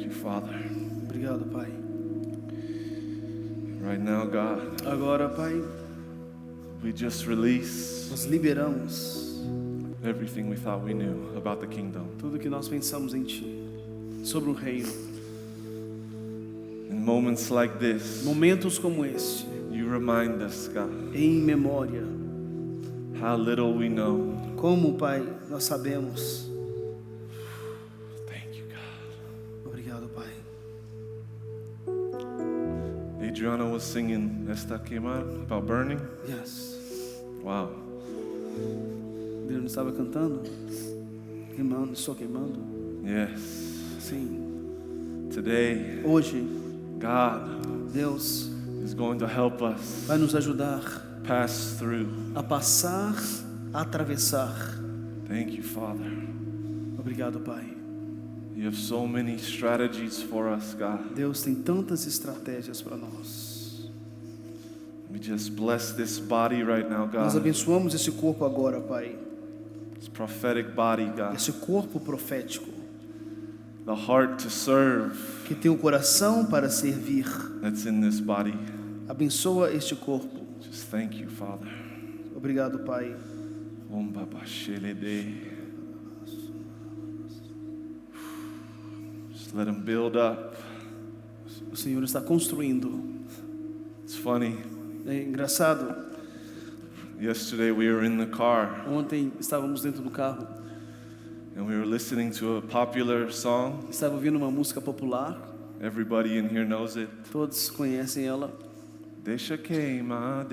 you, Father. Obrigado, Pai. Right now, God, Agora, Pai, we just release nós liberamos everything we thought we knew about the kingdom. tudo que nós pensamos em Ti, sobre o reino. In moments like this, Momentos como este, you remind us, God, em memória, how little we know. como, Pai, nós sabemos. Thank you, God. Obrigado, Pai. Adriana was singing Esta Queimar about burning. Yes. Wow. Deus estava cantando, queimando, só queimando. Yes. Sim. Today, Hoje, God Deus is going to help us vai nos ajudar pass through. a passar, a atravessar. Thank you, Father. Obrigado, Pai. You have so many strategies for us, God. Deus tem tantas estratégias para nós. We just bless this body right now, Nós God. abençoamos esse corpo agora, Pai. This prophetic body, God. Esse corpo profético The heart to serve que tem o coração para servir. that's in this body. Abençoa este corpo. Just thank you, Father. Obrigado, Pai. Om Baba Shelede. Just let him build up. O Senhor está construindo. It's funny. É engraçado. Yesterday we were in the car Ontem estávamos dentro do carro. and we were listening to a popular song. Estava ouvindo uma música popular. Everybody in here knows it. Todos conhecem ela. Deixa queimar,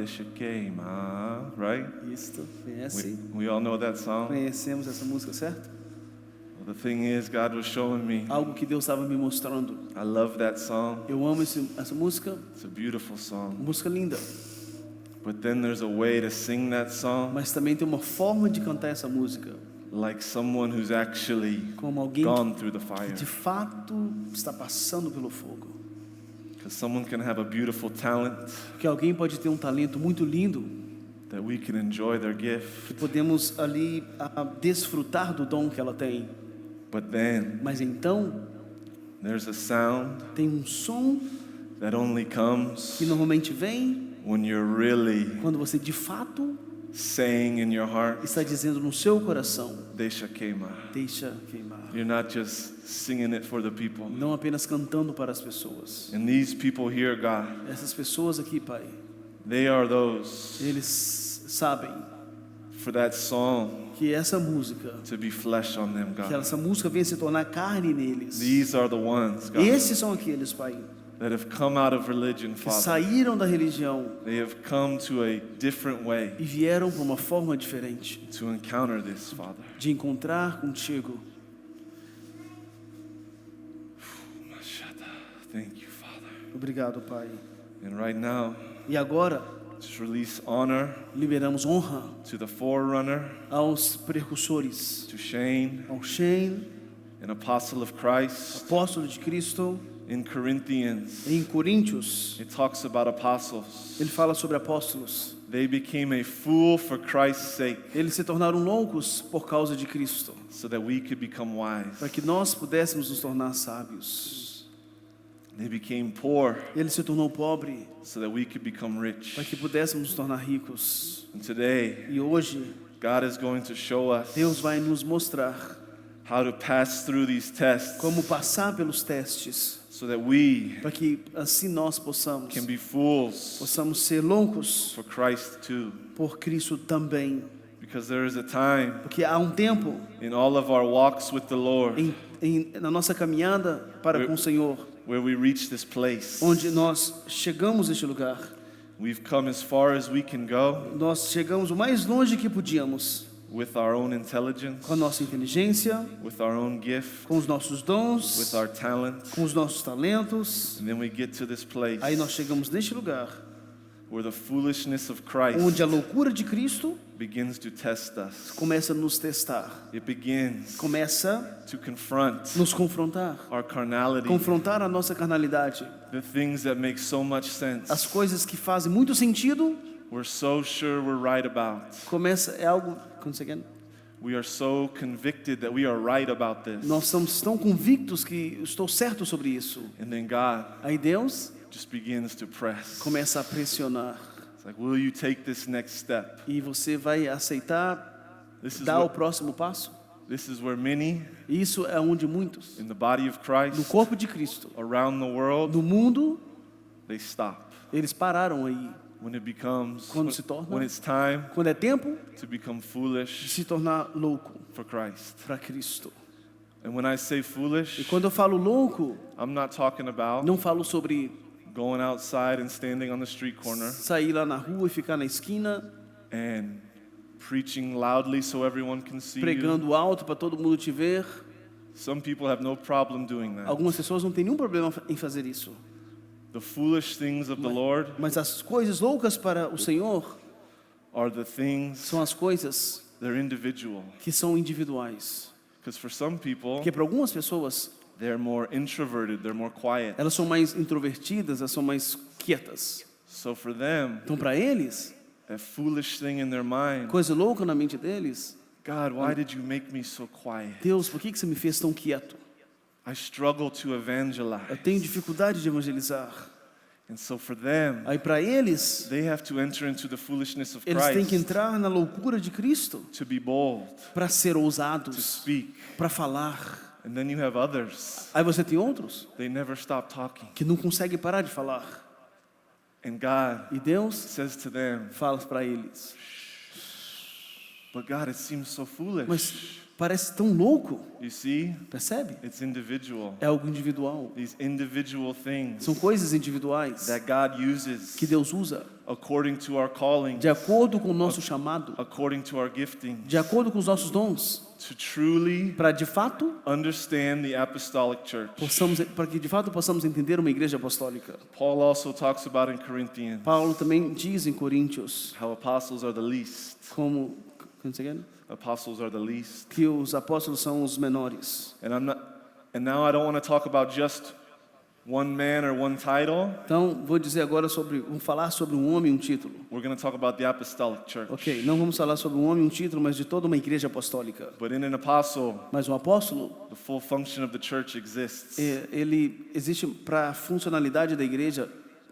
right? Isto, conhece? We all know that song. Conhecemos essa música, certo? Well, the thing is, God was showing me, Algo que Deus estava me mostrando. I love that song. Eu amo essa música. It's a beautiful song. Música linda. But then there's a way to sing that song Mas também tem uma forma de cantar essa música. like someone who's actually Como alguém gone through the que fire. de fato está passando pelo fogo. Because someone can have a beautiful talent Porque alguém pode ter um talento muito lindo. that we can enjoy their Que gift. podemos ali desfrutar do dom que ela tem. But then Mas então there's a sound tem um som that only comes que normalmente vem when you're really quando você de fato saying in your heart, está dizendo no seu coração: Deixa queimar. deixa queimar. You're not just singing it for the people. Não apenas cantando para as pessoas. And these people here, God, Essas pessoas aqui, Pai, they are those eles sabem for that song que essa música, to be flesh on them, que God. essa música venha se tornar carne neles. These are the ones, God, Esses são aqueles, Pai, that have come out of religion, que Father. saíram da religião They have come to a different way e vieram para uma forma diferente to encounter this, Father. de encontrar contigo. Thank you, Father. Obrigado, Pai. And right now, E agora just release honor liberamos honra to the forerunner, aos precursores, to Shane, ao Shane, an apostle of Christ. apóstolo de Cristo. In Corinthians, Em Coríntios, it talks about apostles. ele fala sobre apóstolos. They became a fool for Christ's sake, Eles se tornaram loucos por causa de Cristo, so that we could become wise. para que nós pudéssemos nos tornar sábios. They became poor, Ele se tornou pobre, so that we could become rich. para que pudéssemos nos tornar ricos. And today, E hoje, God is going to show us Deus vai nos mostrar how to pass through these tests, como passar pelos testes, so that we para que assim nós possamos can be fools ser loucos for Christ too. por Cristo também. Because there is a time Porque há um tempo in all of our walks with the Lord na nossa caminhada para com o Senhor, where we reach this place. onde nós chegamos a este lugar. We've come as far as we can go Nós chegamos o mais longe que podíamos, with our own intelligence, com a nossa inteligência, with our own gift, com os nossos dons, with our talent. com os nossos talentos. And then we get to this place Aí nós chegamos neste lugar, where the foolishness of Christ onde a loucura de Cristo begins to test us. começa a nos testar, It begins começa to confront a nos confrontar, our carnality, confrontar a nossa carnalidade, the things that make so much sense. as coisas que fazem muito sentido. We're so sure we're right about. Começa é algo, conseguindo? We are so convicted that we are right about this. Nós estamos tão convictos que estou certo sobre isso. And then God Aí Deus just begins to press. começa a pressionar. It's like, will you take this next step? E você vai aceitar This is dar o what, próximo passo? this is where many Isso é onde muitos, in the body of no Christ corpo de Cristo, around the world, no mundo, they stop. eles pararam aí. When it becomes, Quando se torna- when it's time Quando é tempo to become de foolish se tornar louco for Christ. para Cristo. And when I say E foolish, quando eu falo louco, I'm not talking about não falo sobre going outside and standing on the street corner sair lá na rua e ficar na esquina and preaching loudly so everyone can see you. pregando alto para todo mundo te ver. Some people have no problem doing that. Algumas pessoas não têm nenhum problema em fazer isso. The foolish things of the Lord Mas as coisas loucas para o Senhor are the things são as coisas that are individual. que são individuais. Because for some people, Porque para algumas pessoas, they're more introverted, they're more quiet. elas são mais introvertidas, elas são mais quietas. So for them, Então para eles, that foolish thing in their mind, coisa louca na mente deles, God, why did you make me so quiet? Deus, por que você me fez tão quieto? I struggle to evangelize. Eu tenho dificuldade de evangelizar. And so for them, Aí para eles, they have to enter into the foolishness of eles têm que Christ entrar na loucura de Cristo to be bold, para ser to ousados, speak. para falar. And then you have others, Aí você tem outros they never stop talking. que não conseguem parar de falar. And God E Deus says to them, fala para eles: but God, it seems so foolish. mas parece tão louco, You see, percebe? it's individual. É algo individual. These individual things São coisas individuais that God uses que Deus usa according to our calling, de acordo com o nosso chamado, according to our gifting, de acordo com os nossos dons, to truly para de fato understand the apostolic church. para que de fato possamos entender uma igreja apostólica. Paul also talks about in Corinthians Paulo também diz em Coríntios how apostles are the least. como Apostles are the least. que os apóstolos são os menores. And now I don't want to talk about just one man or one title. Então, vamos falar sobre um homem e um título. We're going to talk about the apostolic church. Ok, não vamos falar sobre um homem e um título, mas de toda uma igreja apostólica. But in an apostle, Mas um apóstolo, the full function of the church exists. ele existe para a funcionalidade da igreja,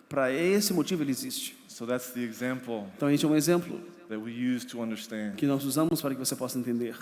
para esse motivo ele existe. So that's the example Então, este é um exemplo that we use to understand. que nós usamos para que você possa entender.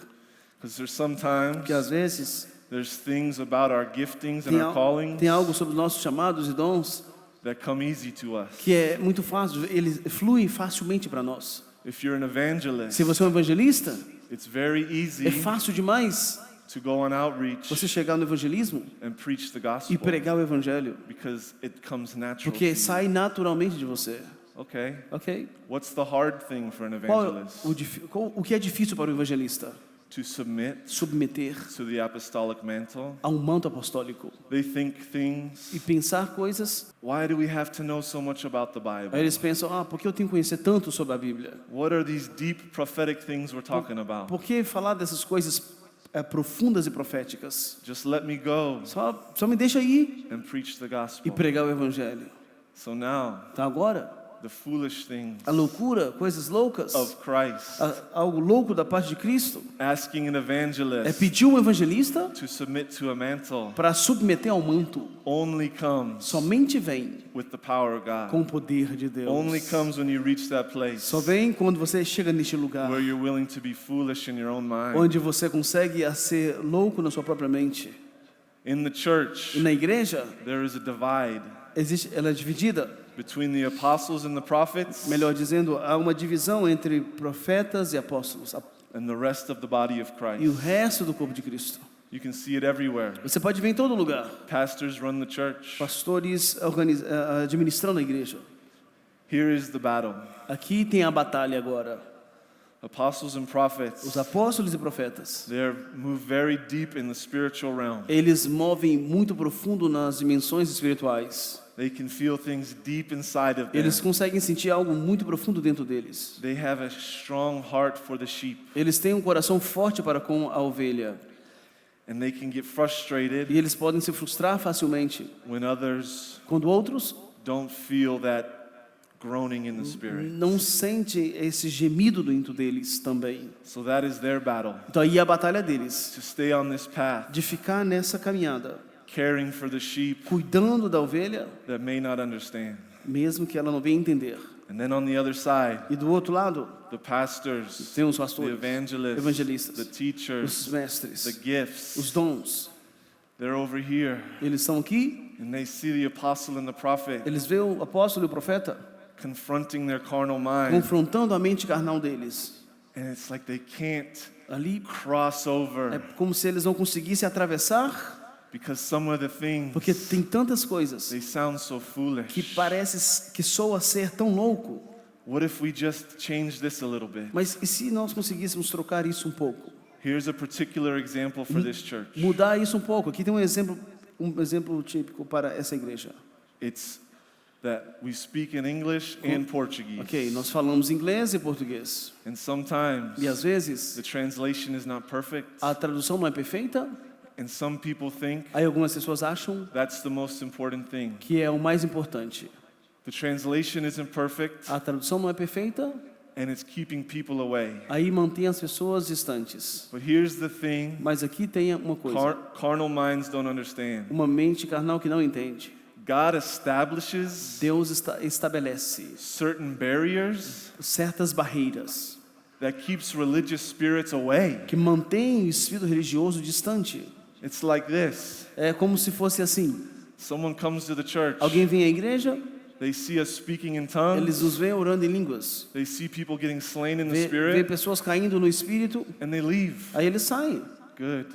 Because there's sometimes Porque às vezes there's things about our giftings and our callings tem algo sobre os nossos chamados e dons that come easy to us. que é muito fácil, ele flui facilmente para nós. If you're an evangelist, Se você é um evangelista, it's very easy é fácil demais to go on outreach você chegar no evangelismo and preach the e gospel pregar o evangelho, because it comes natural to porque you. sai naturalmente de você. Okay. Ok? What's the hard thing for an Qual evangelist? o que é difícil para o evangelista? To submit Submeter to the apostolic mantle. a um manto apostólico They think things, e pensar coisas. why do we have to know so much about the Aí Bible? eles pensam, por que eu tenho que conhecer tanto sobre a Bíblia? What are these deep prophetic things we're talking about? Por que falar dessas coisas profundas e proféticas? Just let me go Só me deixa ir and preach the e gospel. pregar o evangelho. So now, Então agora, the foolish things a loucura, coisas loucas, of Christ, algo louco da parte de Cristo, asking an é evangelist pedir um evangelista to submit to a mantle, para submeter ao manto. only comes Somente vem with the power of com God. o poder de Deus. Only comes when you reach that place Só vem quando você chega neste lugar, where you're willing to be foolish in your own mind. onde você consegue ser louco na sua própria mente. In the E church, na igreja, there is a divide ela é dividida. between the apostles and the prophets Melhor dizendo, há uma divisão entre profetas e apóstolos and the rest of the body of e o Christ. resto do corpo de Cristo. You can see it everywhere. Você pode ver em todo lugar. Pastors run the church. Pastores administrando a igreja. Here is the battle. Aqui tem a batalha agora. Apostles and Os prophets, apóstolos e profetas, they move very deep in the spiritual realm. eles movem muito profundo nas dimensões espirituais. They can feel things deep inside of them. Eles conseguem sentir algo muito profundo dentro deles. They have a strong heart for the sheep, Eles têm um coração forte para com a ovelha. and they can get frustrated E eles podem se frustrar facilmente when others quando outros don't feel that groaning in the spirit. não sente esse gemido dentro deles também. So that is their battle, Então aí a batalha deles, to stay on this path, de ficar nessa caminhada, caring for the sheep cuidando da ovelha, that may not understand. mesmo que ela não venha entender. And then on the other side, E do outro lado, the pastors, tem os the pastores, evangelists, evangelistas, the teachers, os mestres, the gifts, os dons. they're over here. Eles estão aqui, And they see the apostle and the prophet eles veem o apóstolo e o profeta confronting their carnal mind. confrontando a mente carnal deles. And it's like they can't Ali cross é over como se eles não conseguissem atravessar, because some of the things, porque tem tantas coisas they sound so que foolish. parece que soa ser tão louco. What if we just change this a little bit? Mas e se nós conseguíssemos trocar isso um pouco? Here's a particular example for this church. Mudar isso um pouco. Aqui tem um exemplo típico para essa igreja. It's that we speak in English and Portuguese. Ok, nós falamos inglês e português. And sometimes E às vezes the translation is not perfect. a tradução não é perfeita. And some people think Aí algumas pessoas acham that's the most important thing. que é o mais importante. The translation isn't perfect A tradução não é perfeita, and it's keeping people away. aí mantém as pessoas distantes. But here's the thing, Mas aqui tem uma coisa. carnal minds don't understand. Uma mente carnal que não entende. God establishes Deus estabelece certain barriers certas barreiras that keeps religious spirits away. que mantêm o espírito religioso distante. It's like this. É como se fosse assim. Someone comes to the church. Alguém vem à igreja, They see us speaking in eles tongues. nos veem orando em línguas. They see people getting slain in the Vê spirit pessoas caindo no espírito, and they leave. aí eles saem. Good.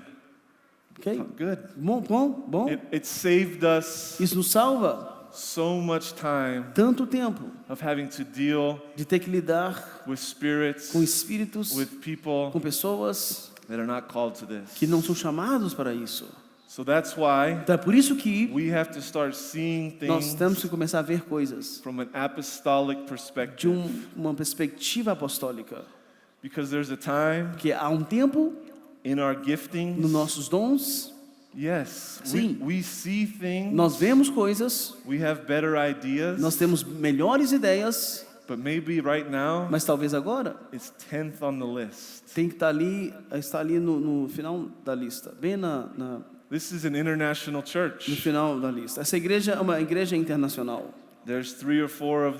Ok? Good. Bom. It saved us Isso nos salva so much time tanto tempo of having to deal de ter que lidar with spirits, com espíritos, with people com pessoas that are not called to this. que não são chamados para isso. So that's why Então é por isso que we have to start seeing nós things temos que começar a ver coisas from an apostolic de perspective. uma perspectiva apostólica. Because there's a time Porque há um tempo, in our nos giftings, nossos dons, yes, Sim. we see things, nós vemos coisas, we have better ideas, nós temos melhores ideias, but maybe right now mas talvez agora it's 10th on the list. tem que estar ali no final da lista, bem This is an international no church. final da lista. Essa igreja é uma igreja internacional. There's 3 or 4 of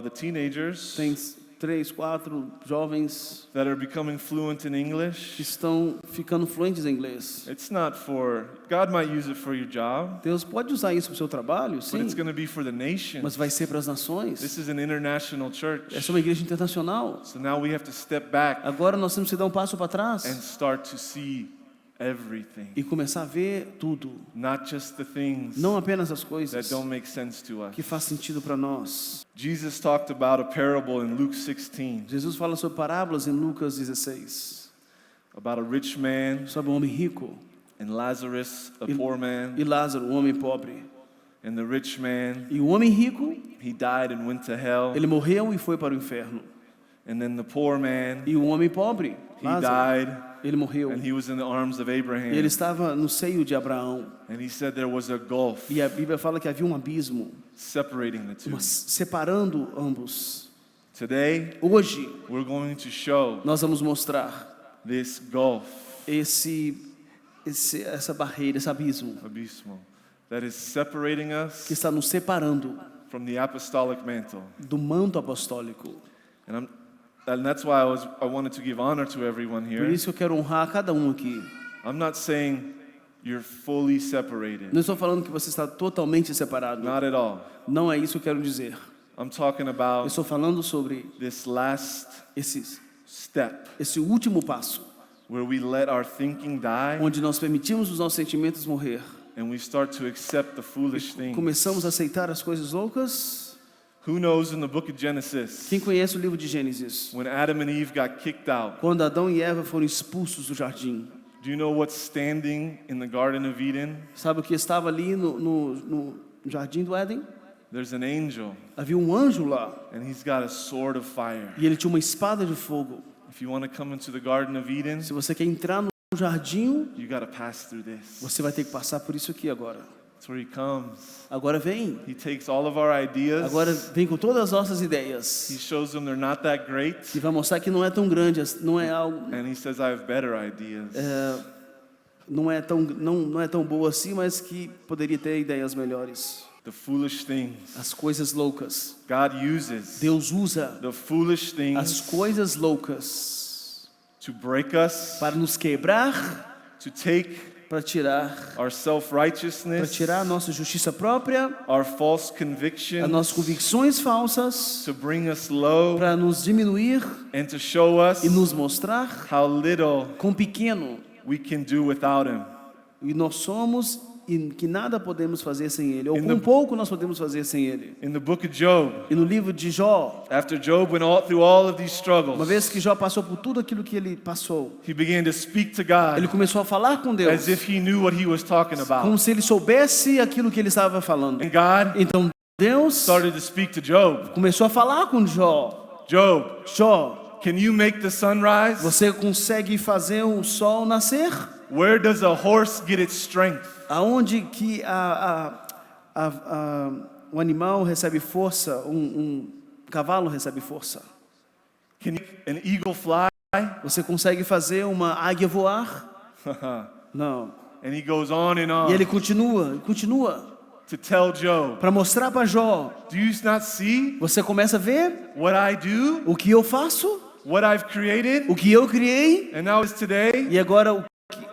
the teenagers Tem 3, 4 jovens that are becoming fluent in que English. estão ficando fluentes em inglês. It's not for, God might use it for your job, Deus pode usar isso para o seu trabalho, but sim, it's going to be for the nation. mas vai ser para as nações. This is an international church. Essa é uma igreja internacional. So now we have to step back Agora nós temos que dar um passo para and trás start to see everything, e começar a ver tudo, not just the things não apenas as that coisas don't make sense to us. que faz sentido para nós. Jesus talked about a parable in Luke 16 Jesus fala sobre parábolas em Lucas 16, about a rich man sobre um homem rico and Lazarus, a E- poor man. e Lázaro, um homem pobre. And the rich man, E o homem rico, he died and went to hell. ele morreu e foi para o inferno. And then the poor man, E o homem pobre, he Lázaro, died ele morreu. and he was in the arms of E ele Abraham. estava no seio de Abraão. And he said there was a gulf E a Bíblia fala que havia um abismo, separating the two. separando ambos. Today, Hoje, we're going to show nós vamos mostrar this gulf, essa barreira, esse abismo abysmal, that is separating us que está nos separando from the apostolic mantle. do manto apostólico. And that's why I wanted to give honor to everyone Por here. isso que eu quero honrar cada um aqui. I'm not saying you're fully separated. Não estou falando que você está totalmente separado. Not at all. Não é isso que eu quero dizer. I'm talking Eu about estou falando sobre this last step esse último passo, where we let our thinking die onde nós permitimos os nossos sentimentos morrer. and we start to accept the foolish things. Começamos a aceitar as coisas loucas. Who knows in the book of Genesis, Quem conhece o livro de Gênesis? when Adam and Eve got kicked out, Quando Adão e Eva foram expulsos do jardim. do you know what's standing in the Garden of Eden? Sabe o que estava ali no jardim do Éden? There's an angel, Havia um anjo lá. and he's got a sword of fire. E ele tinha uma espada de fogo. If you want to come into the Garden of Eden, Se você quer entrar no jardim, you got to pass through this. você vai ter que passar por isso aqui agora. That's where he comes. Agora vem. He takes all of our ideas. Agora vem com todas as nossas He ideias. shows them they're not that great. E vai mostrar que não é tão grande, não é algo, And he says, I have better ideas. não é tão boa assim, mas que poderia ter ideias melhores. The foolish things. As coisas loucas. God uses Deus usa the foolish as things coisas loucas to break us, para nos quebrar, to take para tirar our para self-righteousness, tirar a nossa justiça própria, our false as convictions, nossas convicções falsas, to bring us low para nos diminuir and to show us e nos mostrar how little quão pequeno we can do without him. e nós somos e que nada podemos fazer sem Ele, ou In quão the- pouco nós podemos fazer sem Ele. In the book of Job, E no livro de Jó, after Job went through all of these uma struggles, vez que Jó passou por tudo aquilo que ele passou, he began to speak to ele God começou a falar com Deus, as if he knew what he was talking about. como se ele soubesse aquilo que ele estava falando. And God Então Deus started to speak to Job. começou a falar com Jó. Job, Jó, can you make the sun rise? você consegue fazer o sol nascer? Where does a horse get its strength? Aonde que o animal recebe força, cavalo recebe força? Can an eagle fly? Você consegue fazer uma águia voar? Não. And he goes on and E on ele continua to tell Job, para mostrar para Jó. do you not see Você começa a ver what I do, o que eu faço, what I've created? o que eu criei, And now is today, e agora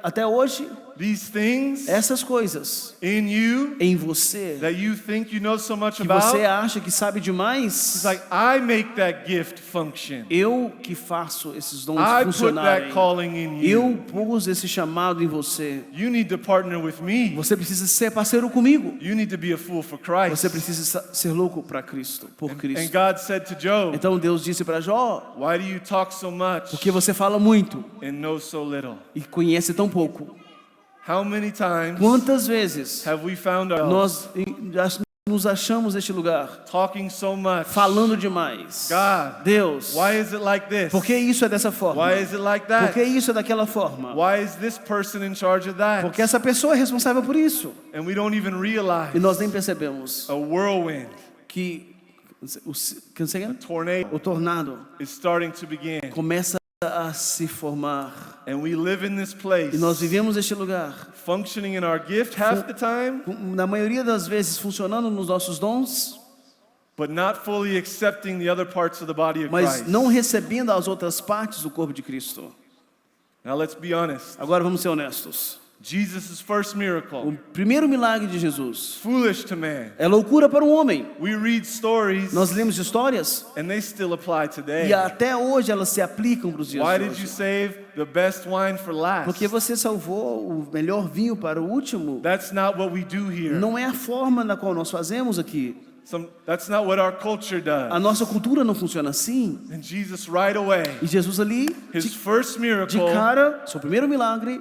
até hoje these things essas coisas in you em você that you think you know so much que você about. acha que sabe demais. It's like I make that gift function. Eu que faço esses dons I put funcionarem. that calling in Eu you. pus esse chamado em você. You need to partner with me. Você precisa ser parceiro comigo. You need to be a fool for Você Christ. precisa ser louco para Cristo, por And Cristo. God said to Job, Então Deus disse para Jó: why do you talk so much porque você fala muito and know so little? e conhece tão pouco. How many times Quantas vezes have we found ourselves nós nos achamos neste lugar talking so much? falando demais? God, Deus, why is it like this? por que isso é dessa forma? Why is it like Por que that? isso é daquela forma? Why is this person in charge of that? Porque essa pessoa é responsável por isso. And we don't even realize E nós nem percebemos a whirlwind, que tornado o tornado is starting to begin. começa a se formar. And we live in this place, E nós vivemos neste lugar, functioning in our gift half the time, na maioria das vezes funcionando nos nossos dons, but not fully accepting the other parts of the body of mas Christ. não recebendo as outras partes do corpo de Cristo. Now let's be honest. Agora vamos ser honestos. Jesus' first O miracle, primeiro milagre de Jesus foolish to man. é loucura para um homem. We read stories Nós lemos histórias and they still apply today. e até hoje elas se aplicam para os dias Why de did you hoje. save the best wine for last? Porque você salvou o melhor vinho para o último. That's not what we do here. Não é a forma na qual nós fazemos aqui. That's not what our culture A does. nossa cultura não funciona assim. And Jesus right away, E Jesus ali, his first de miracle cara, seu primeiro milagre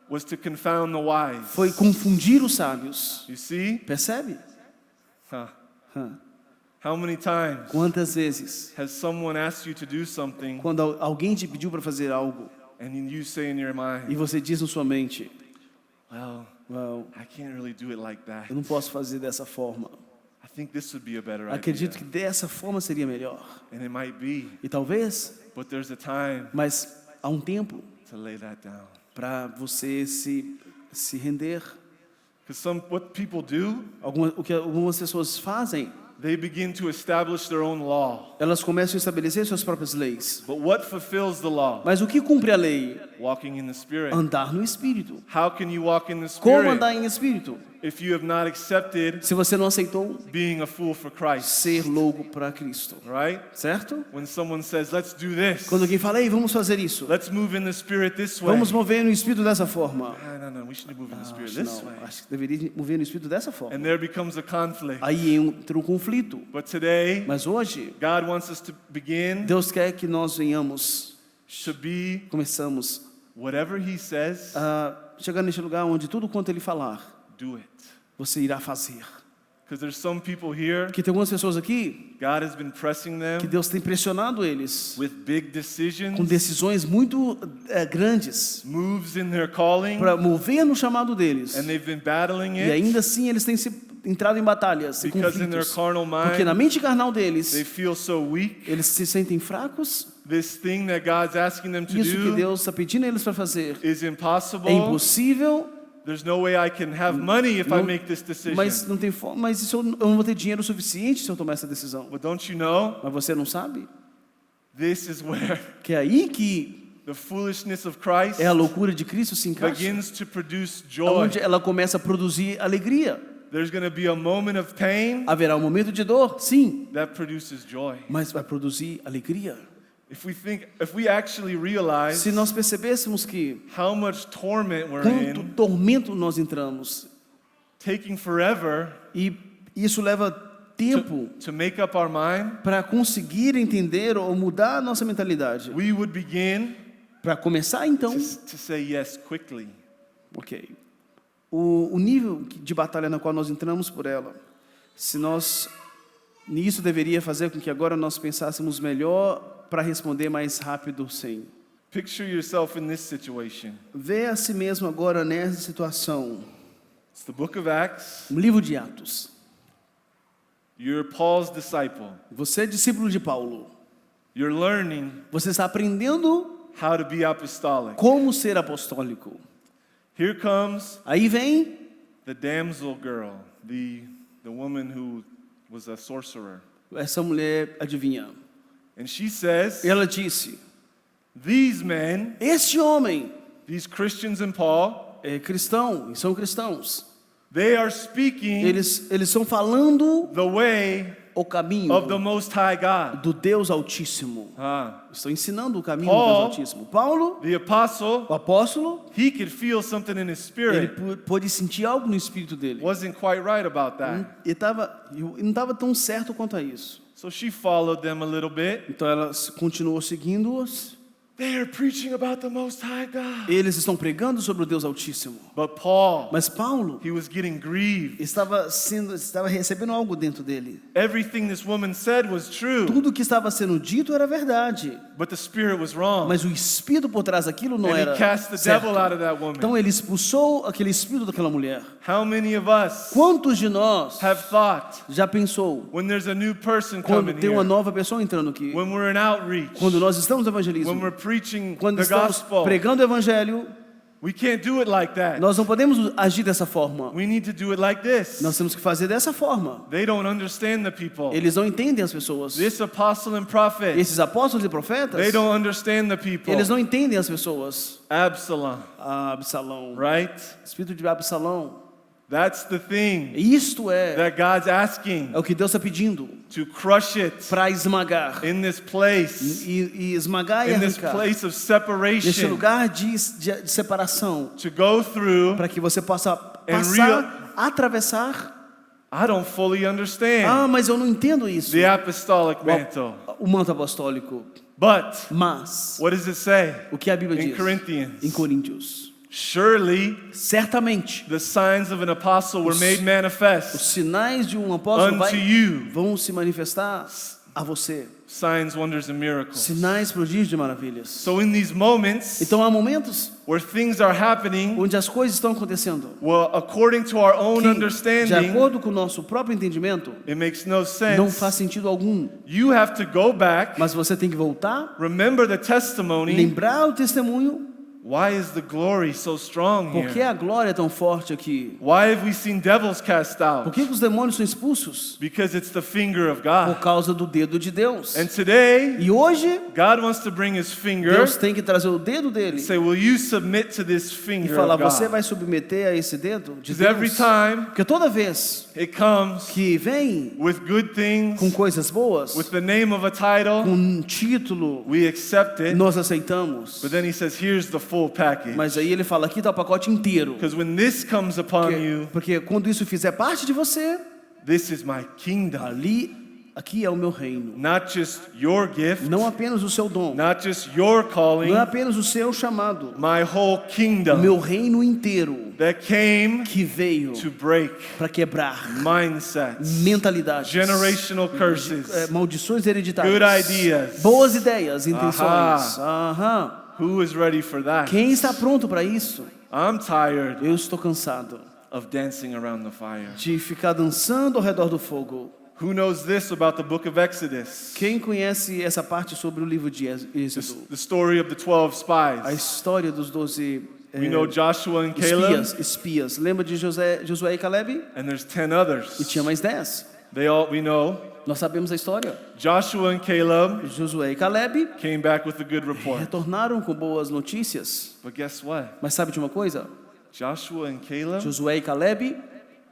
was to confound the wise. foi confundir os sábios. You see? Percebe? Huh. Hã. How many times Quantas vezes, has someone asked you to do something quando alguém te pediu para fazer algo and you say in your e mind, você diz na sua mente, well, well, I can't really do it like that. eu não posso fazer dessa forma. I think this would be a better Acredito idea. que dessa forma seria melhor. And it might be, E talvez, but there's a time mas há um tempo to lay that down. para você se render. Because what people do, O que algumas pessoas fazem, they begin to establish their own law. elas começam a estabelecer suas próprias leis. But what fulfills the law? Mas o que cumpre a lei? Walking in the Spirit. Andar no Espírito. How can you walk in the Como Spirit andar em Espírito? if you have not accepted Se você não aceitou being a fool for Christ? ser louco para Cristo. Right? Certo? When someone says, let's do this, Quando alguém fala, ei, vamos fazer isso. let's move in the Spirit this way. Vamos mover no Espírito dessa forma. No, we should move in the Spirit Acho, this não, way. acho que deveria mover no Espírito dessa forma. And there becomes a conflict. Aí entra um conflito. But today, Mas hoje, God wants us to begin Deus quer que nós venhamos, to be começamos whatever He says, a chegar neste lugar onde tudo quanto Ele falar, do it. você irá fazer. Because there's some people here, que tem algumas pessoas aqui God has been pressing que them Deus tem pressionado eles with big com decisions, decisões muito grandes moves in their calling, para mover no chamado deles. and they've been battling E it ainda assim eles têm entrado em batalhas e because in their conflitos. carnal Porque na mind, mente carnal they deles, feel so weak. eles se sentem fracos. This thing that God's asking them to Isso que do Deus está pedindo a eles para fazer is impossible. é impossível, There's no way I can have money if I Não- make this decision. mas não tem mas isso eu não vou ter dinheiro suficiente se eu tomar essa decisão. But don't you know, Mas você não sabe this is where que é aí que the foolishness of Christ é a loucura de Cristo se encaixa, begins to produce joy. onde ela começa a produzir alegria. There's going to be a moment of pain Haverá um momento de dor, sim, that produces joy. mas vai produzir alegria. If we actually realize Se nós percebêssemos que how much torment we're quanto in, tormento nós entramos, taking forever e isso leva tempo to make up our mind, para conseguir entender ou mudar a nossa mentalidade. we would begin Para começar então, to say yes quickly. ok, o nível de batalha na qual nós entramos por ela, se nós, isso deveria fazer com que agora nós pensássemos melhor para responder mais rápido sim. Picture yourself in this situation. Vê a si mesmo agora nessa situação. It's the book of Acts. Um livro de Atos. You're Paul's disciple. Você é discípulo de Paulo. You're learning Você está aprendendo how to be apostolic. como ser apostólico. Here comes Aí vem the damsel girl, the woman who was a sorcerer. essa mulher adivinha. And she says, Ela disse: these men, este homem these Christians and Paul, é cristão, e são cristãos. they are speaking Eles estão falando the way o caminho of the Most High God. do Deus Altíssimo. Ah. Estão ensinando o caminho Paul, do Deus Altíssimo. Paulo, The apostle, o apóstolo, he could feel something in his ele spirit. pôde sentir algo no espírito dele. Wasn't quite right about that. Ele não estava tão certo quanto a isso. So she followed them a little bit. Então ela continuou seguindo-os. They are preaching about the Most High God. Eles estão pregando sobre o Deus Altíssimo. But Paul, Mas Paulo he was getting grieved. estava recebendo algo dentro dele. Everything this woman said was true, Tudo que estava sendo dito era verdade. but the spirit was wrong. Mas o espírito por trás daquilo não And era he cast the certo. devil out of that woman. Então ele expulsou aquele espírito daquela mulher. How many of us Quantos de nós have thought já pensou when there's a new person quando coming tem uma here, nova pessoa entrando aqui? when we're in outreach, Quando nós estamos no when evangelismo, we're preaching quando the estamos gospel, pregando o evangelho, we can't do it like that. nós não podemos agir dessa forma. We need to do it like this. Nós temos que fazer dessa forma. They don't understand the people. Eles não entendem as pessoas. This apostle and prophet, Esses apóstolos e profetas, they don't understand the people. eles não entendem as pessoas. Absalom, Absalão, right? espírito de Absalão. That's the thing Isto é that God's asking o que Deus está pedindo to crush it para esmagar in this place, e esmagar e in this arrancar place of neste separation, lugar de separação, to go through. para que você possa And passar, atravessar. I don't fully understand Mas eu não entendo isso. the apostolic mantle. O manto apostólico. But Mas what does it say o que a Bíblia in diz Corinthians? em Coríntios? Surely Certamente the signs of an apostle were made os manifest sinais de um apóstolo unto you, vão se manifestar a você. signs, wonders, and miracles. Sinais, prodígios e maravilhas. So in these moments Então há momentos where things are happening, onde as coisas estão acontecendo well, according to our own que, de understanding, acordo com o nosso próprio entendimento, it makes no não faz sense. sentido algum. You have to go back, Mas você tem que voltar, remember the testimony. lembrar o testemunho. Why is the glory so strong Por que here? a glória é tão forte aqui? Why have we seen devils cast Por out? que os demônios são expulsos? Because it's the finger of Por God. causa do dedo de Deus. And today, E hoje, God wants to bring his finger Deus tem que trazer o dedo dele and say, will you submit to this e finger falar: of você God? vai submeter a esse dedo de Because every Deus? time Porque toda vez it comes que vem with good things, com coisas boas, with the name of a title, com um título, we accept it. nós aceitamos. But then he says, here's the full package. Mas aí ele fala: aqui está o pacote inteiro. Because when this comes upon you, Porque quando isso fizer parte de você, this is my kingdom. ali aqui é o meu reino. Not just your gift, Não apenas o seu dom, not just your calling, não é apenas o seu chamado, my whole o kingdom meu reino inteiro that came que veio to break para quebrar mindsets, mentalidades, generational curses, maldições hereditárias, good ideas. boas ideias, intenções. Aham. Who is ready for that? Quem está pronto para isso? I'm tired Eu estou cansado of dancing around the fire. de ficar dançando ao redor do fogo. Who knows this about the book of Exodus? Quem conhece essa parte sobre o livro de Êxodo? The story of the 12 A spies. história dos 12 We know Joshua and Caleb, espias. Lembra de Josué e Caleb? and there's 10 others. E tinha mais 10. We know Nós sabemos a história. Joshua and Caleb Josué e Caleb came back with a good report. retornaram com boas notícias. But guess what? Mas sabe de uma coisa? Joshua and Caleb, Josué e Caleb,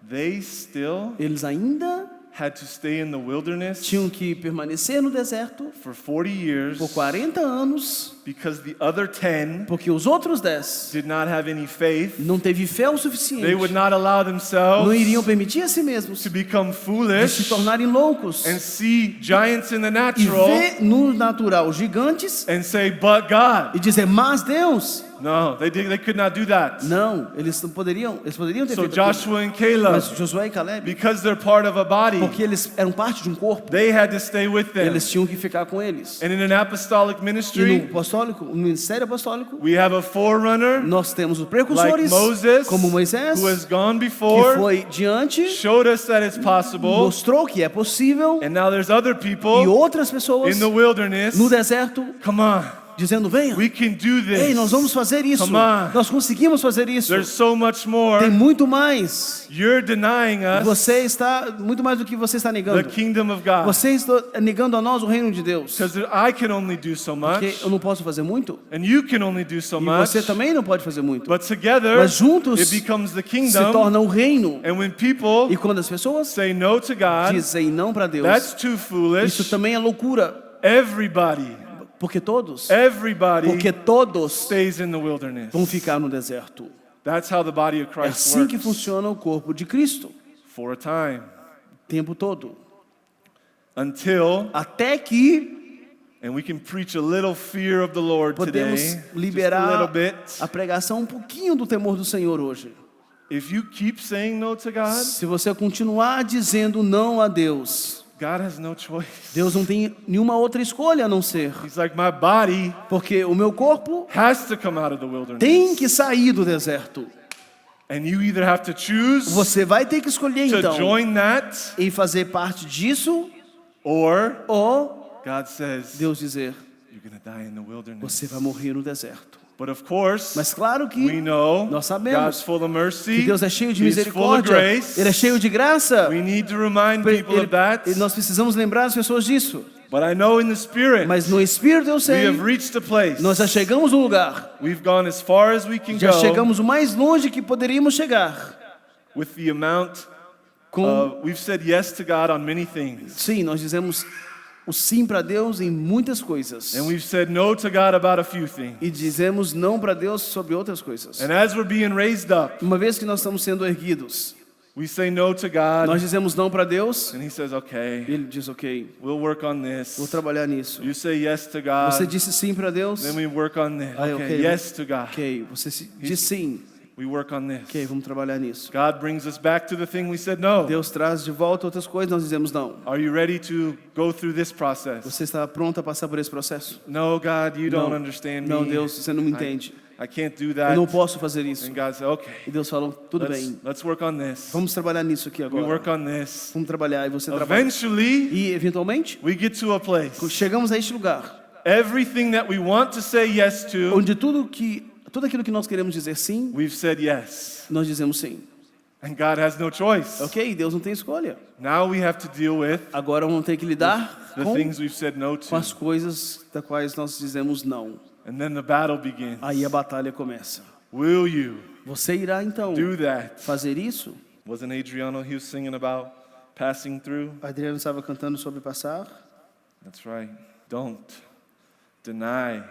they still eles ainda had to stay in the wilderness tinham que permanecer no deserto for 40 years por 40 anos, because the other 10 porque os outros 10 did not have any faith. não teve fé o They suficiente. would not allow Não themselves iriam permitir a si mesmos to become de se foolish tornarem loucos and see giants in the e natural ver no natural gigantes and say, but God. e dizer, mas Deus. No, they could not do that. Não, eles poderiam ter So feito aquilo. Joshua and Caleb, Mas Josué e Caleb, because they're part of a body, porque eles eram parte de um corpo, they had to stay with them. eles tinham que ficar com eles. And in an apostolic E ministry, no apostólico, no ministério apostólico, we have a forerunner nós temos os like precursores, Moses, como Moisés, who has gone que before, foi diante, showed us that it's possible, mostrou que é possível, and now there's other e people outras pessoas in the wilderness. no deserto Come on, dizendo, venha, we can do ei, nós vamos this. fazer isso, Come on. nós conseguimos fazer isso, There's so much more. tem muito mais, You're denying us você está, muito mais do que você está the negando, kingdom of God. você está negando a nós o reino de Deus, Because I can only do so porque much, eu não posso fazer muito, and you can only do so e much, você também não pode fazer muito, but together mas juntos it becomes the se kingdom. torna o reino, And when people e quando as pessoas say no to God, dizem não para Deus, that's too isso foolish. também é loucura, Everybody porque todos stays in the wilderness. vão ficar no deserto. That's how the body of É Christ assim que works funciona o corpo de Cristo, for a time o tempo todo. until, Até que and we can preach a little fear of the Lord today, podemos just a little liberar bit. a pregação um pouquinho do temor do Senhor hoje. If you keep saying no to God, Se você continuar dizendo não a Deus, God has no choice. Deus não tem nenhuma outra escolha a não ser, He's like, my body porque o meu corpo has to come out of the wilderness. tem que sair do deserto. And you either have to choose Você vai ter que escolher to então join that, em fazer parte disso, or ou God says, Deus dizer, you're going to die in the wilderness. você vai morrer no deserto. But of course, Mas claro we que know nós sabemos God's full of mercy, que Deus é cheio de He's full of misericórdia, grace. Ele é cheio de graça. We need to remind people of that. E nós precisamos lembrar as pessoas disso. But I know in the Spirit, Mas no Espírito eu we sei, have reached a place. nós já chegamos no lugar, We've gone as far as we can já go chegamos o mais longe que poderíamos chegar. with the amount Com, of, we've said yes to God on many things. sim, nós dizemos o sim para Deus em muitas coisas. And we've said no to God about a few things. E dizemos não para Deus sobre outras coisas. And as we're being raised up, Uma vez que nós estamos sendo erguidos, we say no to God, nós dizemos não para Deus, and He says, okay, Ele diz ok, we'll work on vou this. trabalhar nisso. You say yes to God, Você disse sim para Deus? then we work on this. Aí, Okay, ok, yes to God. Ok, você diz sim. We work on this. Ok, vamos trabalhar nisso. God brings us back to the thing we said no. Deus traz de volta outras coisas, nós dizemos não. Are you ready to go through this process? Você está pronto a passar por esse processo? No, God, you don't Não. understand me. Não, Deus, você não me entende. I can't do Eu that. não posso fazer isso. And God said, okay, E Deus falou, tudo bem, let's work on this. vamos trabalhar nisso aqui We work agora. on this. Vamos trabalhar e você trabalha. Eventually, E eventualmente, we get to a place. chegamos a este lugar, Everything that we want to say yes to, onde tudo aquilo que nós queremos dizer sim, we've said yes. nós dizemos sim. And God has no choice. Ok, Deus não tem escolha. Now we have to deal with Agora vamos ter que lidar the com things we've said no as to. coisas das quais nós dizemos não. And then the battle begins. Aí a batalha começa. Will you Você irá então do that? fazer isso? Wasn't Adriano, he was singing about passing through? Adriano estava cantando sobre passar. That's right. Don't deny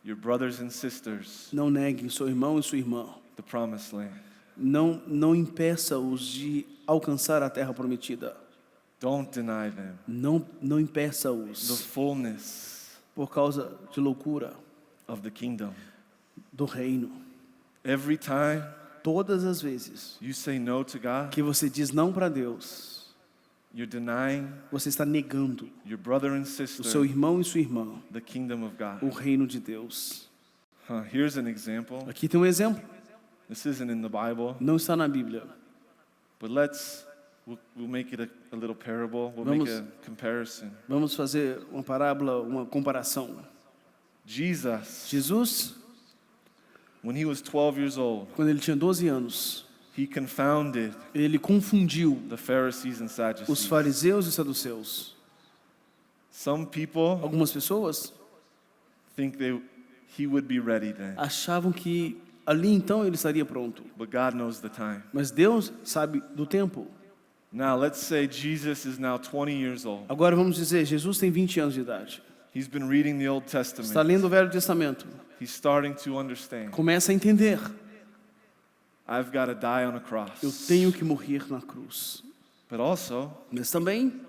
your brothers and sisters Não negue seu irmão e sua irmã. the promised land. Não impeça-os de alcançar a terra prometida. Don't deny them Não the impeça-os fullness por causa de loucura of the kingdom. do reino. Every time Todas as vezes you say no to God, que você diz não para Deus, you're denying você está negando your brother and o seu sister irmão e sua irmã, the kingdom of o God. reino de Deus. Here's an example. Aqui tem um exemplo, This isn't in the Bible, não está na Bíblia. but we'll make it a little parable. We'll make a comparison. Vamos fazer uma parábola, uma comparação. Jesus, When he was 12 years old, quando ele tinha 12 anos, he confounded ele confundiu the Pharisees and os Sadducees. fariseus e saduceus. Some people Algumas pessoas think he would be ready then, achavam que ali então ele estaria pronto. but God knows the time. Mas Deus sabe do tempo. Now, let's say Jesus is now 20 years old. Agora vamos dizer, Jesus tem 20 anos de idade. He's been reading the Old Está Testament. lendo o Velho Testamento. He's starting to understand. Começa a entender. I've got to die on a cross. Eu tenho que morrer na cruz. But also, Mas também,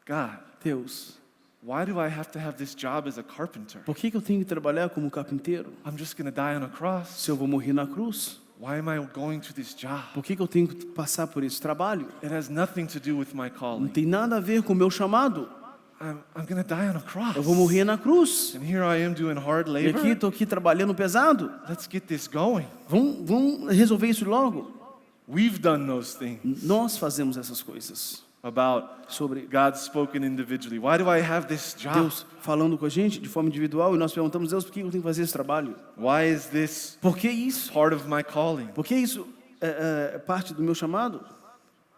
God, Deus, why do I have to have this job as a carpenter? por que eu tenho que trabalhar como carpinteiro? I'm just going to die on a cross. Se eu vou morrer na cruz, Why am I going to this job? por que eu tenho que passar por esse trabalho? It has nothing to do with my Não calling. tem nada a ver com o meu chamado. I'm going to die on a cross. Eu vou morrer na cruz. And here I am doing hard E aqui, labor. estou aqui trabalhando pesado. Let's get this going. Vamos resolver isso logo. We've done those things Nós fazemos essas coisas. about Sobre God spoken individually. Why do I have this job? Deus falando com a gente de forma individual e nós perguntamos, Deus, por que eu tenho que fazer esse trabalho? Why is this Por que isso? part of my calling? Por que isso é parte do meu chamado?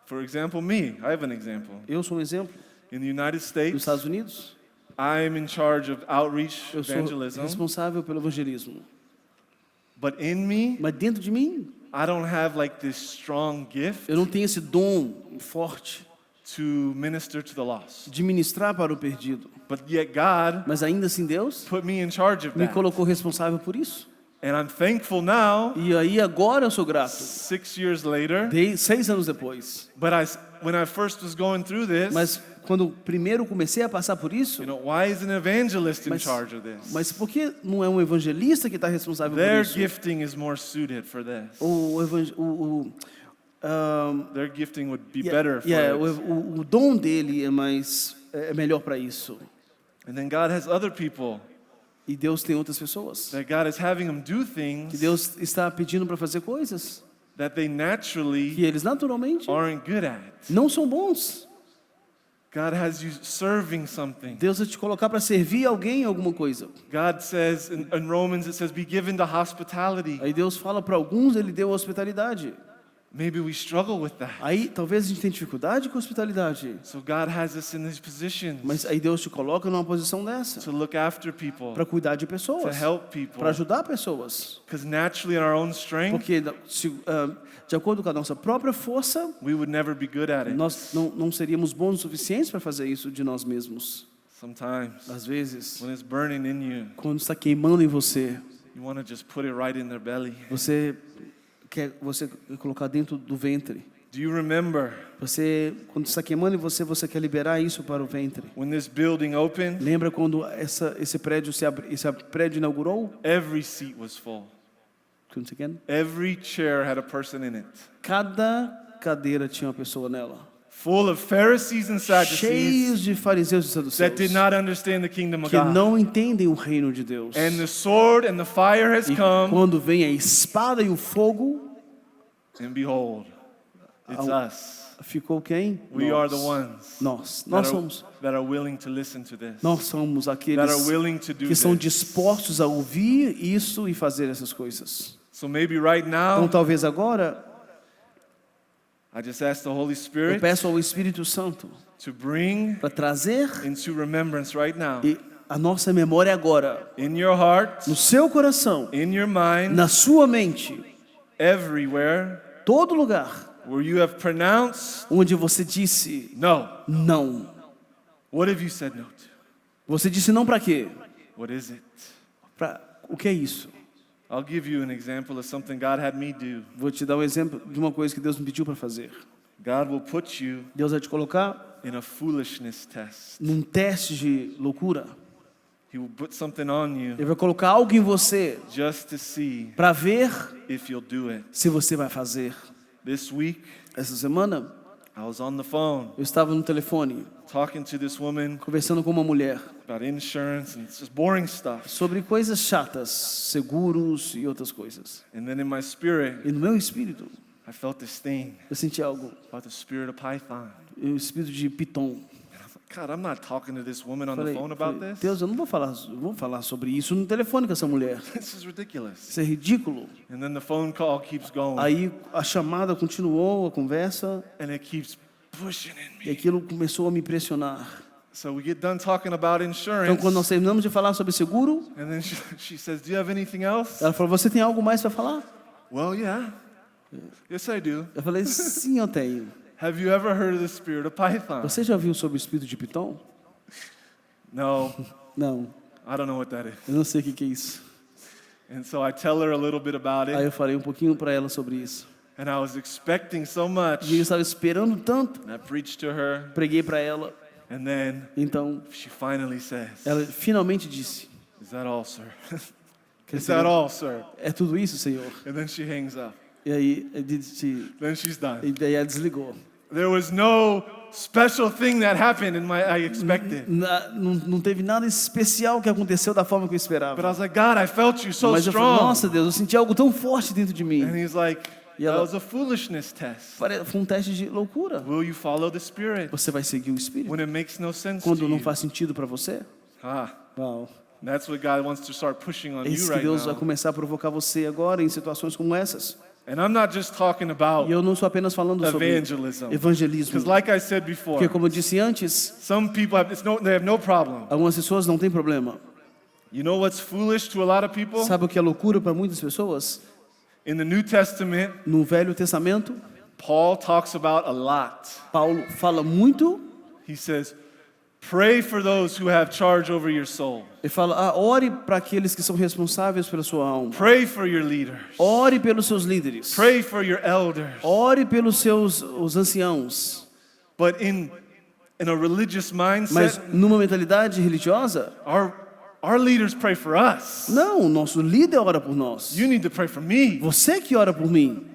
For example, me. I have an example. Eu sou um exemplo. In the United Nos States, Estados Unidos, I'm in charge of outreach eu sou evangelism. responsável pelo evangelismo. But in me, Mas dentro de mim, I don't have like this strong gift eu não tenho esse dom forte to minister to the lost. de ministrar para o perdido. But yet God Mas ainda assim Deus put me in charge of me that. colocou responsável por isso. And I'm thankful now, E aí agora eu sou grato. 6 years later. 6 anos depois. But when I first was going through this, Mas quando primeiro comecei a passar por isso, why is an evangelist in Mas- charge of this? mas por que não é um evangelista que está responsável por Their isso? gifting is more suited for this. Their gifting would be better for it. O dom dele é melhor para isso. And then God has other people E Deus tem outras pessoas that God is having them do que things Deus está pedindo para fazer coisas that they que naturally eles naturalmente aren't good at. não são bons. God has you serving something. Deus vai te colocar para servir alguém em alguma coisa. God says in Romans, it says, be given to hospitality. Aí Deus fala para alguns, ele deu hospitalidade. Maybe we struggle with that. Aí talvez a gente tenha dificuldade com hospitalidade. So God has us in these positions Mas aí Deus te coloca numa posição dessa to look after people, para cuidar de to pessoas, help people. para ajudar pessoas. Because naturally, in our own strength, Porque de acordo com a nossa própria força, we would never be good at it. nós não seríamos bons o suficientes para fazer isso de nós mesmos. Sometimes, Às vezes, when it's burning in you, quando está queimando em você, you want to just put it right in their belly. você quer colocar dentro do ventre. Do you remember Quando está queimando em você, você quer liberar isso para o ventre. when this building opened? Lembra quando esse prédio esse prédio inaugurou? Every seat was full. Once again? Every chair had a person in it. Cada cadeira tinha uma pessoa nela. Full of Pharisees and Sadducees Cheios de fariseus e that did saduceus not understand the kingdom of que God. não entendem o reino de Deus. And the sword and the fire has E come, quando vem a espada e o fogo, and behold, it's us. ficou quem? We are the ones Nós that are willing to listen to this, somos that aqueles are willing to do que são this. dispostos a ouvir isso e fazer essas coisas. So maybe right Então now, talvez agora I just ask the Holy eu Spirit peço ao Espírito Santo to bring para trazer into remembrance right now, a nossa memória agora, in your heart, no seu coração, in your mind, na sua mente, everywhere todo lugar where you have pronounced onde você disse no. não. What have you said no to? Você disse não para quê? What is it? O que é isso? I'll give you an example of something God had me do. Vou te dar um exemplo de uma coisa que Deus me pediu para fazer. God will put you Deus vai te colocar in a foolishness test. num teste de loucura. He will put something on you Ele vai colocar algo em você just to see para ver if you'll do it. se você vai fazer. This week, Essa semana, I was on the phone eu estava no telefone talking to this woman conversando com uma mulher about insurance and it's just boring stuff. sobre coisas chatas, seguros e outras coisas. And then in my spirit, E no meu espírito, I felt this thing eu senti algo, about the spirit of Python. o espírito de Piton. God, I'm not talking to this woman on the Falei, phone about falei, this. Deus, eu não vou falar sobre isso no telefone com essa mulher. This is ridiculous. Isso é ridículo. And then the phone call keeps going. Aí a chamada continuou, a conversa, And it keeps pushing e in me. aquilo começou a me pressionar. So we get done talking about Então, insurance. quando nós terminamos de falar sobre seguro, And then she says, do you have anything else? ela falou, você tem algo mais para falar? Well, yeah. Yes, I do. Eu falei, sim, eu tenho. Have you ever heard of the spirit of Python? Você já ouviu sobre o espírito de Piton? No, Não, I don't know what that is. eu não sei o que é isso. And so I tell her a little bit about Aí it. eu falei um pouquinho para ela sobre isso. And I was expecting so much. E eu estava esperando tanto, And I preached to her. preguei para ela. And then Então, she finally says, ela finalmente disse, is that all, sir? Quer Is dizer, that all, sir? é tudo isso, Senhor? And then she hangs up. E aí, ele disse, Then she's done. e daí ela desligou. There was no special thing that happened in I expected. Não teve nada especial que aconteceu da forma que eu But I esperava. was like, God, I felt you so Mas eu falei, strong. nossa Deus, eu senti algo tão forte dentro de mim. And he's like, E that ela- was a foolishness test. Foi um teste de loucura. Will you follow the Spirit Você vai seguir o Espírito when it makes no sense to quando não you? faz sentido para você? Ah, Uau. that's what God wants to start pushing on É you isso que right Deus vai now. começar a provocar você agora em situações como essas. And I'm not just talking E about eu não estou apenas falando sobre evangelism. evangelismo. Because like I said before, Porque como eu disse antes, some people they have no problem. algumas pessoas não têm problema. You know what's foolish to a lot of people? Sabe o que é loucura para muitas pessoas? In the New Testament, No Velho Testamento, Paul talks about a lot. Paulo fala muito. He says, pray for those who have charge over your soul. Ele fala, ore para aqueles que são responsáveis pela sua alma. Pray for your leaders. Ore pelos seus líderes. Pray for your elders. Ore pelos os anciãos. But in a religious Mas mindset, numa mentalidade religiosa, our leaders pray for us. não, o nosso líder ora por nós. You need to pray for me. Você que ora por mim.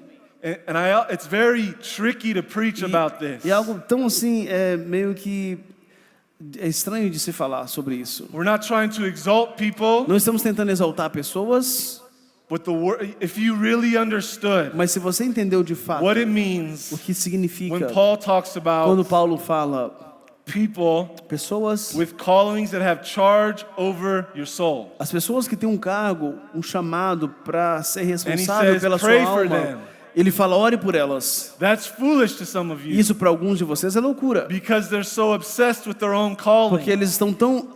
And it's very tricky to preach about this. E algo tão assim, meio que é estranho de se falar sobre isso. We're not trying to exalt people, Não estamos tentando exaltar pessoas, but if you really understood mas se você entendeu de fato what it o means que significa when Paul talks quando about Paulo fala people pessoas, with callings that have charge over your soul. as pessoas que têm um cargo, um chamado para ser And he responsável says, pela sua pray for alma, them. ele fala, ore por elas. That's foolish to some of you Isso para alguns de vocês é loucura, because they're so obsessed with their own calling. porque eles estão tão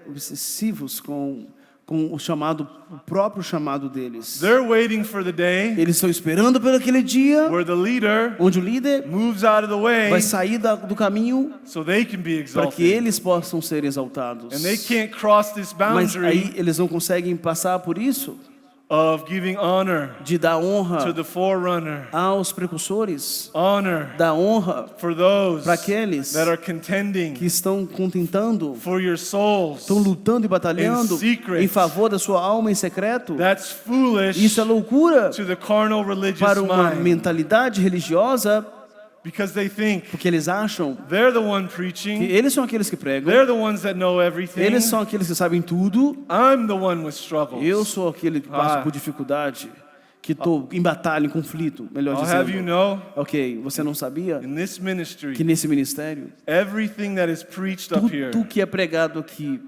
obsessivos com o chamado, o próprio chamado deles. They're waiting for the day Eles estão esperando por aquele dia where the leader onde o líder moves out of the way vai sair do caminho so they can be para que exalted. eles possam ser exaltados. And they can't cross this Mas aí boundary eles não conseguem passar por isso, of giving honor de dar to honra the forerunner, aos precursores, honor dar honra for those para aqueles that are contending que estão contentando, for your souls. estão lutando e batalhando In secret. em favor da sua alma em secreto. That's foolish Isso é loucura to the carnal religious para uma mind mentalidade religiosa, because they think porque eles acham they're the one que preaching, eles são aqueles que pregam, they're the ones that know everything. eles são aqueles que sabem tudo, I'm the one with struggles. eu sou aquele que passa por dificuldade, que estou em batalha, em conflito, melhor I'll have you dizendo. know, Ok, você não sabia in this que ministry, nesse ministério, everything that is preached up here, tudo que é pregado aqui,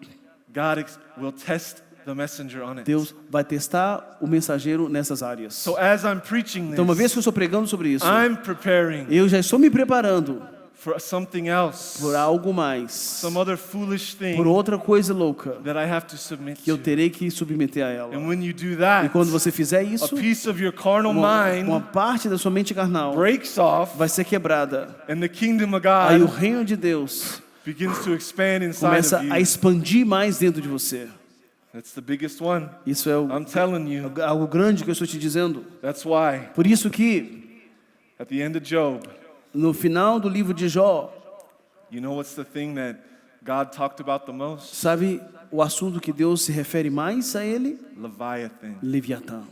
God will test the messenger on it. Deus vai testar o mensageiro nessas áreas. So as I'm preaching Então, uma vez this, que eu estou pregando sobre isso, I'm preparing eu já estou me preparando for something else, por algo mais, some other foolish por thing outra coisa louca that I have to submit que eu to. terei que submeter a ela. And when you do E that, quando você fizer a isso, piece of your carnal uma mind parte da sua mente carnal breaks off, vai ser quebrada. and the kingdom of Aí o God reino de Deus begins to expand inside começa of a you. expandir mais dentro de você. That's the biggest one. Isso é I'm telling you. algo grande que eu estou te dizendo. That's why Por isso que At the end of Job, No final do livro de Jó, you know what's the thing that God talked about the most? sabe o assunto que Deus se refere mais a ele? Leviathan. Leviatã.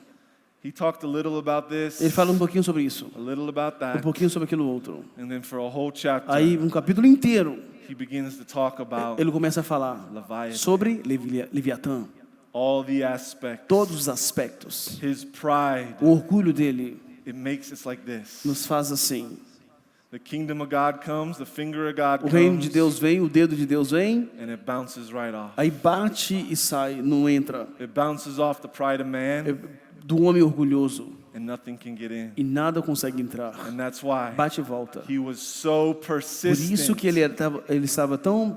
He talked a little about this, Ele fala um pouquinho sobre isso, a little about that, pouquinho sobre aquilo outro. and then for a whole chapter, Aí, um capítulo inteiro, he begins to talk about ele começa a falar Leviathan, sobre Leviatã, all the aspects, todos os aspectos. his pride. O orgulho dele It makes it like this. nos faz assim. The kingdom of God comes, the finger of God O reino de comes, Deus vem, o dedo de Deus vem, and it bounces right off. aí bate e sai, não entra. It bounces off the pride of man, Do homem orgulhoso, and nothing can get in. e nada consegue entrar. And that's why Bate e volta. he was so Por isso persistent que ele estava tão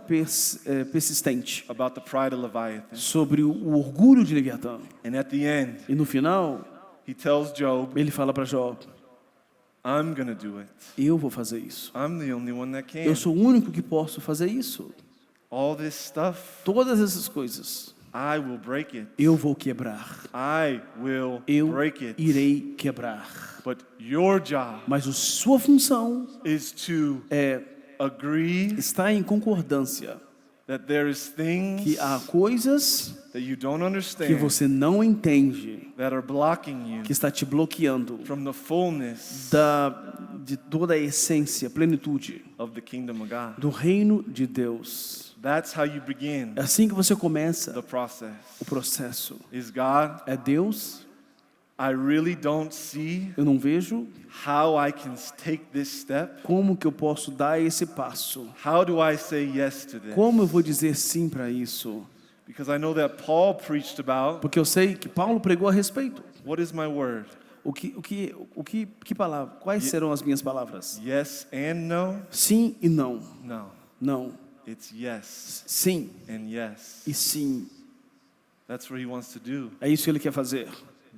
persistente about the pride of Leviathan. sobre o orgulho de Leviatã. And at the end, E no final, he tells Job, ele fala para Jó: I'm going to do it. eu vou fazer isso. I'm the only one that can. Eu sou o único que posso fazer isso. All this stuff, Todas essas coisas, I will break it. eu vou quebrar. I will Eu break it. irei quebrar. But your job Mas a sua função is to é agree estar em concordância that there is things que há coisas that you don't que understand você não entende, that are blocking you que está te bloqueando from the fullness de toda a essência, plenitude of the kingdom of God. do reino de Deus. That's how you begin É assim que você the começa process. o processo. Is God, É Deus, I really don't see eu não vejo how I can take this step. como que eu posso dar esse passo. How do I say yes to this? Como eu vou dizer sim para isso? Because I know that Paul preached about Porque eu sei que Paulo pregou a respeito. what is my word? Que palavra? Quais serão as minhas palavras? Yes and no? Sim e não. No. Não. It's yes Sim and yes. e sim. That's what he wants to do. É isso que ele quer fazer.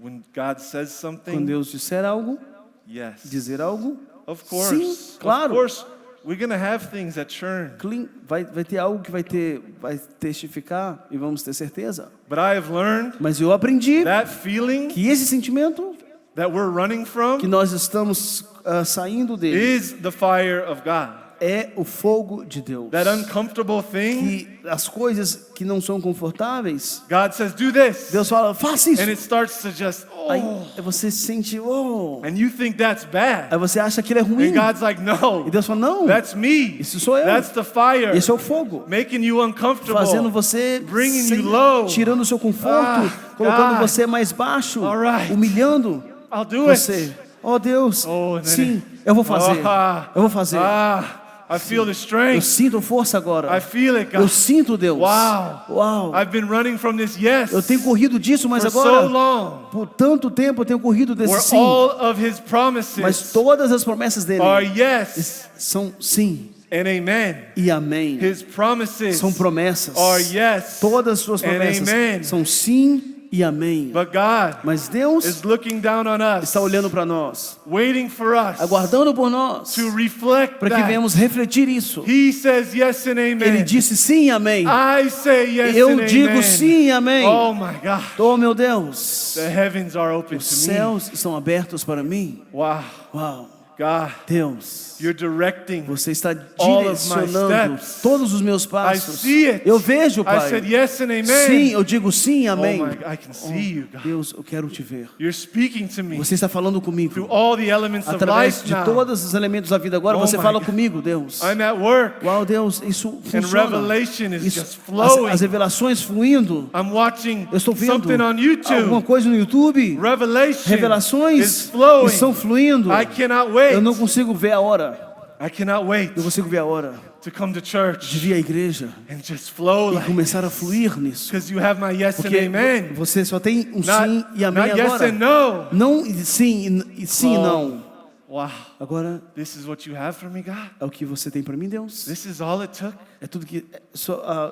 When God says Quando something, Deus disser algo, yes. dizer algo, Of course. sim, claro. Of course, we're going to have things that churn. vai ter algo que vai testificar e vamos ter certeza. But I have learned Mas eu aprendi that feeling que esse sentimento that we're running from que nós estamos saindo dele is the fire of God. é o fogo de Deus. That uncomfortable thing, Que as coisas que não são confortáveis, God says, do this. Deus fala, faça isso. And it starts to just, Aí oh. você sente, oh. And you think that's bad. Aí você acha que ele é ruim. And God's like, no. E Deus fala, não, That's me. isso sou eu. That's the fire. Esse é o fogo. Making you uncomfortable. Fazendo você, Bringing you low. tirando o seu conforto, colocando God. você mais baixo, All right. humilhando I'll do você. it. Oh Deus, Oh, and then sim, eu vou fazer. Eu vou fazer. I feel the Eu strength. sinto força agora. I feel it, Eu God. sinto, Deus. Wow. Uau. I've been running from this yes Eu tenho corrido disso, mas for so agora, long. por tanto tempo, eu tenho corrido desse Where sim. all of his Mas promises todas as promessas dele are yes são sim and amen. e amém. His promises São promessas. are yes Todas as suas and promessas amen. são sim e amém. But God Mas Deus is looking down on us, está olhando para nós, waiting for us aguardando por nós, to reflect para que that. venhamos refletir isso. He says yes and amen. Ele disse sim e amém. I say yes Eu and digo amen. sim e amém. Oh my God. Oh meu Deus, The heavens are open os to me. céus estão abertos para mim. Wow. Uau, God, Deus, you're directing. você está all of my direcionando steps. todos os meus I passos. see it. Eu vejo, I Pai. said yes and amen. Sim, eu digo sim, amém. Oh my, I can see you, God. Deus, eu quero te ver. You're speaking to me Você está falando through comigo. all the elements of Através life de now. todos os elementos da vida agora, Oh você my fala God. comigo, Deus. I'm at work Uau, Deus, isso and funciona. revelation is Isso, just flowing. as revelações fluindo. I'm watching Eu estou vendo something on YouTube. alguma coisa no YouTube. Revelation is Revelações flowing. estão fluindo. I cannot wait. Eu não consigo ver a hora. I cannot wait Eu consigo ver a hora to come to de church vir à igreja and just flow e like começar a fluir nisso. because you have my yes and Porque amen. você só tem um sim e amém Not yes agora. and no. Não e sim e sim e Oh. não. Wow. Agora This is what you have for me, God. é o que você tem para mim, Deus. This is all it took. É tudo que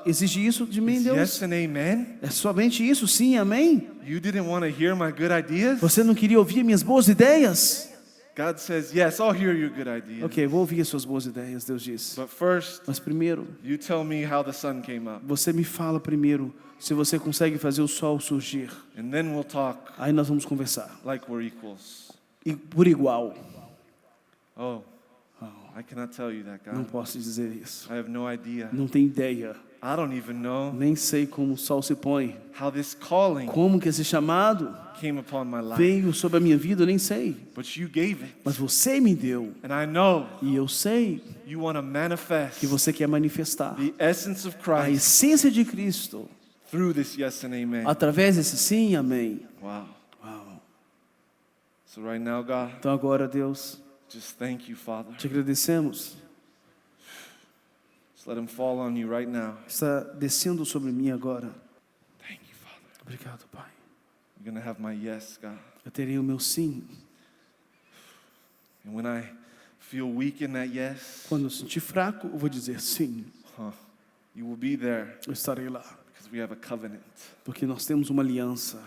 exige isso de mim, It's Deus. yes and amen. É somente isso, sim, amém. You didn't want to hear my good ideas? Você não queria ouvir minhas boas ideias? God says, yes, I'll hear your good ideas. Ok, vou ouvir as suas boas ideias, Deus disse. But first, Mas primeiro, you tell me how the sun came up. você me fala primeiro se você consegue fazer o sol surgir. And then we'll talk Aí nós vamos conversar. like we're equals. E por igual. Oh, I cannot tell you that, Não God. posso dizer isso. I have no idea. Não tenho ideia. I don't even know Nem sei como o sol se põe. how this calling Como que esse chamado came upon my life. veio sobre a minha vida, eu nem sei. But you gave it. Mas você me deu. And I know E eu sei you want to manifest que você quer manifestar the essence of a Christ essência de Cristo through this yes and amen. através desse sim e amém. Wow. Uau. So right now, God, Então agora, Deus, just thank you, Father. te agradecemos. Just let him fall on you right now. Está descendo sobre mim agora. Thank you, Father. Obrigado, Pai. You're going to have my yes, God. Eu terei o meu sim. And when I feel weak in that yes, Quando eu sentir fraco, eu vou dizer sim. you will be there Eu estarei lá. because we have a covenant. Porque nós temos uma aliança.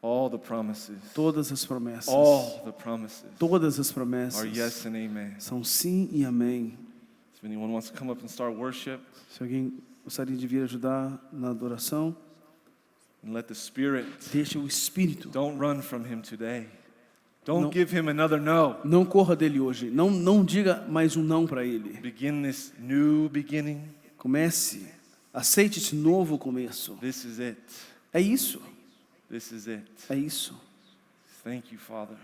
All the promises, Todas as promessas. all the promises Todas as promessas are yes and amen. são sim e amém. If anyone wants to come up and start worship, Se alguém gostaria de vir ajudar na adoração, and let the Spirit, deixe o Espírito. don't run from him today. Don't No. give him another no. Não corra dele hoje. Não diga mais um não para ele. Begin this new beginning. Comece. Aceite esse novo começo. This is it. É isso. This is it. É isso. Thank you, Father.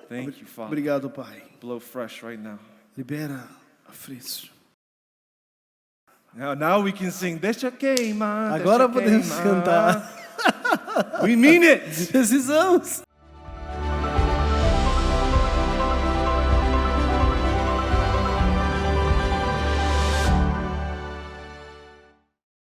Thank you, Father. Obrigado, Pai. Blow fresh right now. Libera a fresco. Now we can sing. Deixa queimar. Agora deixa podemos queimar. cantar. We mean it. Precisamos.